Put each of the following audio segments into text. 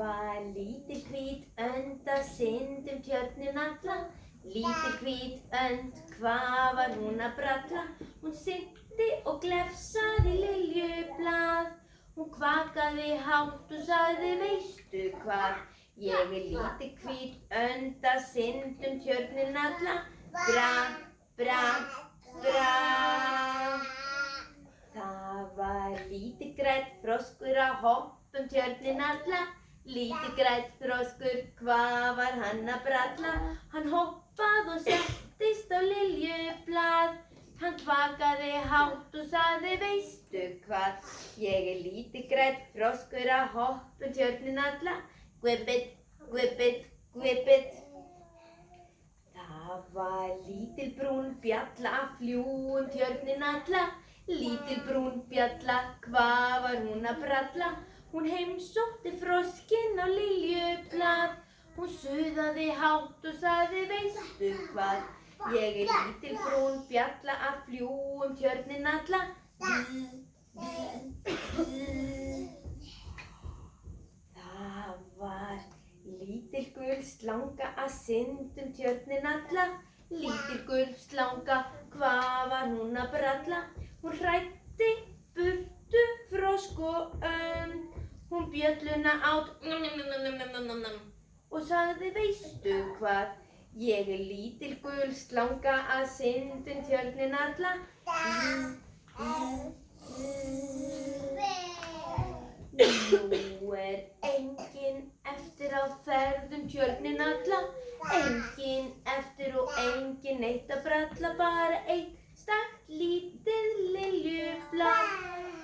var lítil hvít önd að synda tjörnin alla. Lítil hvít önd, hvað var hún að bralla? Hún synti og glefsaði liljublað. Hún kvakaði hátt og sagði, veistu hvað? Ég lítil hvít önd að synda tjörnin alla. Bra, bra, bra. Það var lítill grænn froskur að hoppa tjörnin alla. Lítill grænn froskur, hvað var hann að bralla? Hann hoppaði og settist á liljublað. Hann kvakaði hátt og sagði, veistu hvað? Ég lítill grænn froskur að hoppa tjörnin alla. Gubbit, gubbit, gubbit. Það var lítil brún bjalla að fljúga tjörnin alla. Lítil brún bjalla, hvað var hún að bralla? Hún heimsótti froskinn á liljublað. Hún suðaði hátt og sagði, veistu hvað? Ég lítil brún bjalla að fljúga tjörnin alla. Það var lítil gul slanga að synda tjörnin alla. Lítil gul slanga, hvað var hún að bralla? Hún hræddi burtu frosk og önd. Hún bjölluna át og sagði, veistu hvað? Ég lítil gul slanga að synda tjörnin alla. Nú enginn eftir á ferð tjörnin alla. Enginn eftir og enginn neitt að bralla. Bara einn stakk lítið liljublað.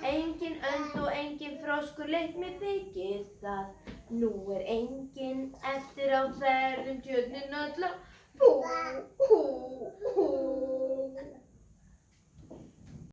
Enginn önd og enginn froskur, leit mér þykir það. Nú enginn eftir á ferð tjörnin alla. Hú, hú.